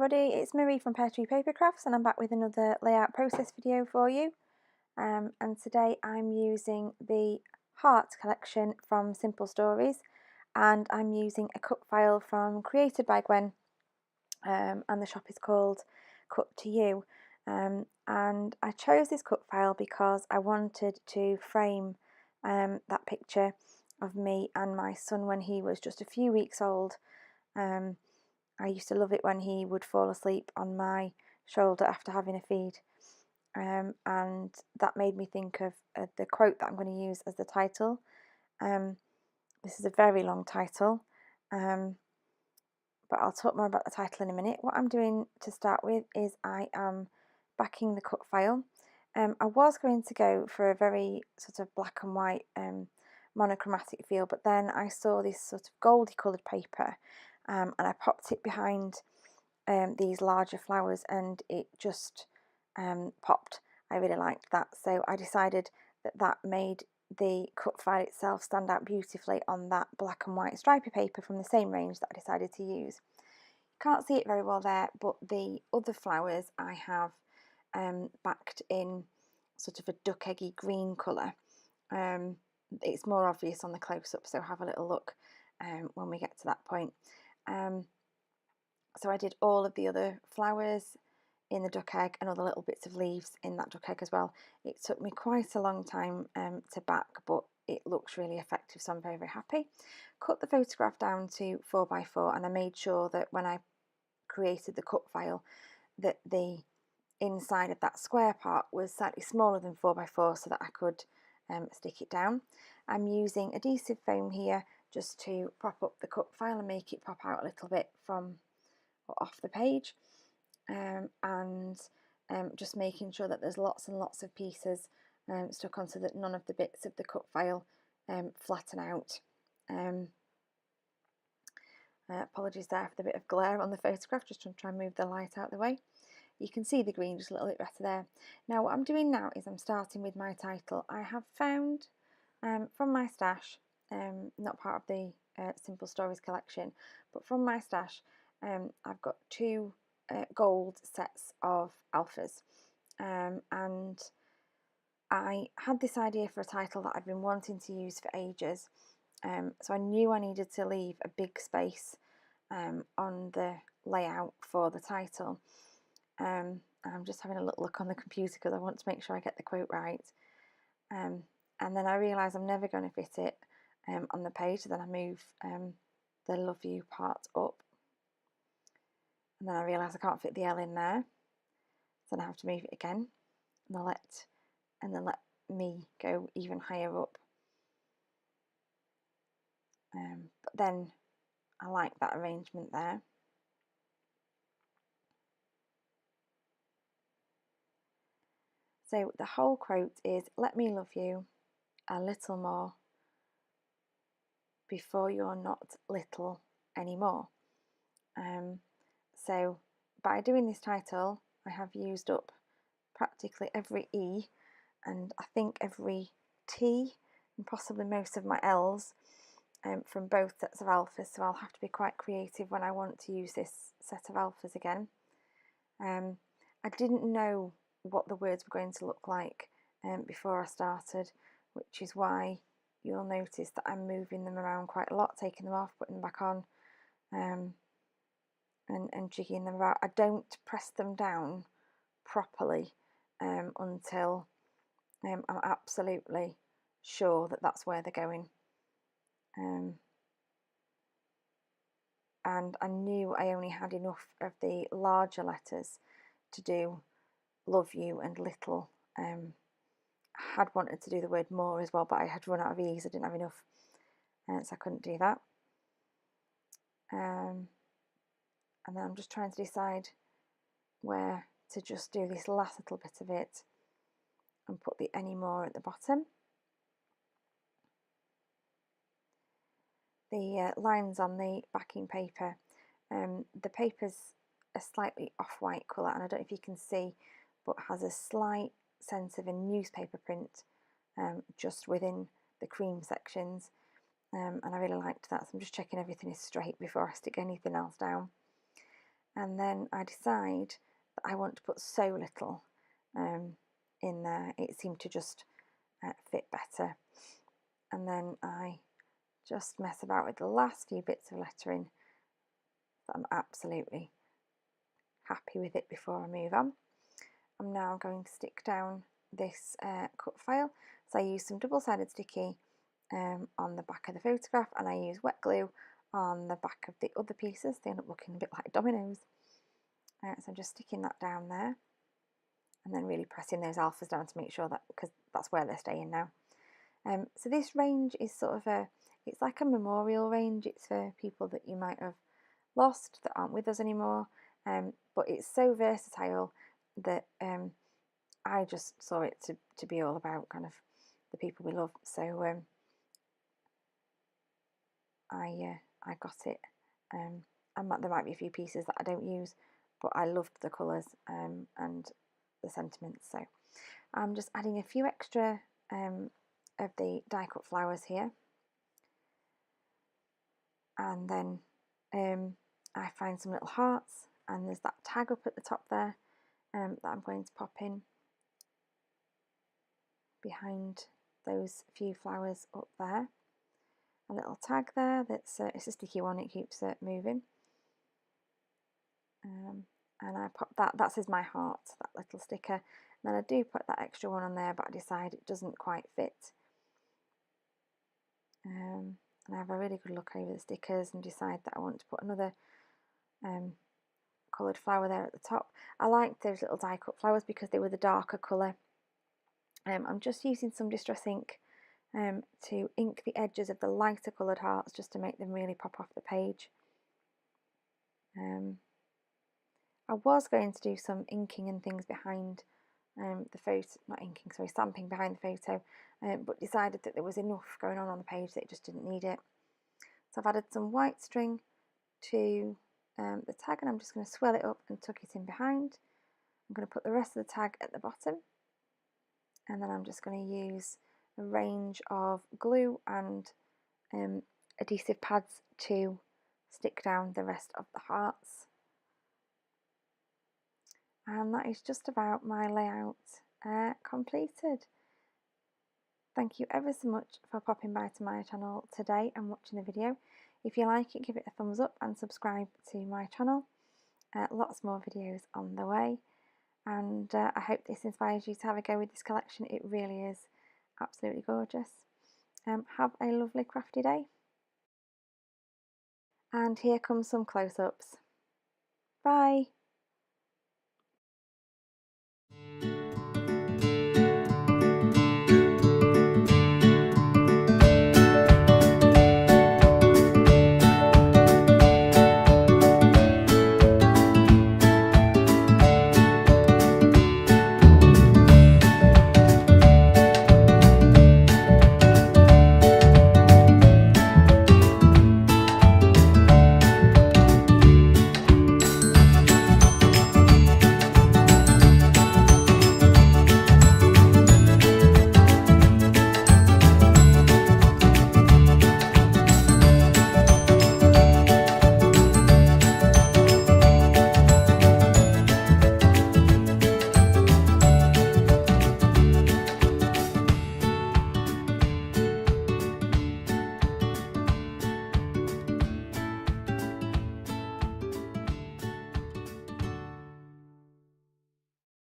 everybody, it's Marie from Pear Tree Paper Crafts and I'm back with another layout process video for you. And today I'm using the Heart collection from Simple Stories, and I'm using a cut file from Created by Gwen, and the shop is called Cut to You. And I chose this cut file because I wanted to frame that picture of me and my son when he was just a few weeks old. I used to love it when he would fall asleep on my shoulder after having a feed, and that made me think of the quote that I'm going to use as the title. This is a very long title, but I'll talk more about the title in a minute. What I'm doing to start with is I am backing the cut file. I was going to go for a very sort of black and white monochromatic feel, but then I saw this sort of goldy coloured paper, and I popped it behind these larger flowers and it just popped. I really liked that, so I decided that that made the cut file itself stand out beautifully on that black and white stripy paper from the same range that I decided to use. Can't see it very well there, but the other flowers I have backed in sort of a duck eggy green colour. It's more obvious on the close-up, so have a little look when we get to that point. So I did all of the other flowers in the duck egg and other little bits of leaves in that duck egg as well. It took me quite a long time to back, but it looks really effective, so I'm very, very happy. Cut the photograph down to 4x4, and I made sure that when I created the cut file that the inside of that square part was slightly smaller than 4x4 so that I could stick it down. I'm using adhesive foam here just to prop up the cut file and make it pop out a little bit from off the page, and just making sure that there's lots and lots of pieces stuck on so that none of the bits of the cut file flatten out. Apologies there for the bit of glare on the photograph, just to try and move the light out of the way. You can see the green just a little bit better there. Now what I'm doing now is I'm starting with my title. I have found from my stash, not part of the Simple Stories collection, but from my stash, I've got two gold sets of alphas, and I had this idea for a title that I'd been wanting to use for ages, so I knew I needed to leave a big space on the layout for the title. I'm just having a little look on the computer because I want to make sure I get the quote right, and then I realise I'm never going to fit it on the page, so then I move the love you part up. And then I realise I can't fit the L in there, so then I have to move it again, and then let me go even higher up. But then I like that arrangement there. So the whole quote is, "Let me love you a little more before you're not little anymore." So by doing this title, I have used up practically every E and I think every T and possibly most of my L's from both sets of alphas, so I'll have to be quite creative when I want to use this set of alphas again. I didn't know what the words were going to look like before I started, which is why you'll notice that I'm moving them around quite a lot, taking them off, putting them back on, and jigging them about. I don't press them down properly until I'm absolutely sure that that's where they're going. And I knew I only had enough of the larger letters to do love you and little. I had wanted to do the word more as well, but I had run out of E's, I didn't have enough, so I couldn't do that. And then I'm just trying to decide where to just do this last little bit of it and put the any more at the bottom. The lines on the backing paper, the paper's a slightly off-white colour, and I don't know if you can see, but has a slight sense of a newspaper print just within the cream sections, and I really liked that, so I'm just checking everything is straight before I stick anything else down. and then I decide that I want to put so little in there, it seemed to just fit better. And then I just mess about with the last few bits of lettering. I'm absolutely happy with it before I move on. I'm now going to stick down this cut file. So I use some double-sided sticky on the back of the photograph, and I use wet glue on the back of the other pieces. They end up looking a bit like dominoes. So I'm just sticking that down there, and then really pressing those alphas down to make sure that, because that's where they're staying now. So this range is sort of it's like a memorial range. It's for people that you might have lost, that aren't with us anymore, but it's so versatile that I just saw it to be all about kind of the people we love. So I got it. There might be a few pieces that I don't use, but I loved the colours and the sentiments. So I'm just adding a few extra of the die cut flowers here, and then I find some little hearts, and there's that tag up at the top there that I'm going to pop in behind those few flowers up there. A little tag there that's it's a sticky one, it keeps moving. And I pop that says my heart, that little sticker. And then I do put that extra one on there, but I decide it doesn't quite fit. And I have a really good look over the stickers and decide that I want to put another coloured flower there at the top. I liked those little die cut flowers because they were the darker colour. I'm just using some Distress ink to ink the edges of the lighter coloured hearts just to make them really pop off the page. I was going to do some inking and things behind the photo, not inking, sorry, stamping behind the photo, but decided that there was enough going on the page that it just didn't need it. So I've added some white string to the tag, and I'm just going to swirl it up and tuck it in behind. I'm going to put the rest of the tag at the bottom, and then I'm just going to use a range of glue and adhesive pads to stick down the rest of the hearts. And that is just about my layout completed. Thank you ever so much for popping by to my channel today and watching the video. If you like it, give it a thumbs up and subscribe to my channel. Lots more videos on the way, and I hope this inspires you to have a go with this collection. It really is absolutely gorgeous. Have a lovely crafty day. And here comes some close-ups. Bye!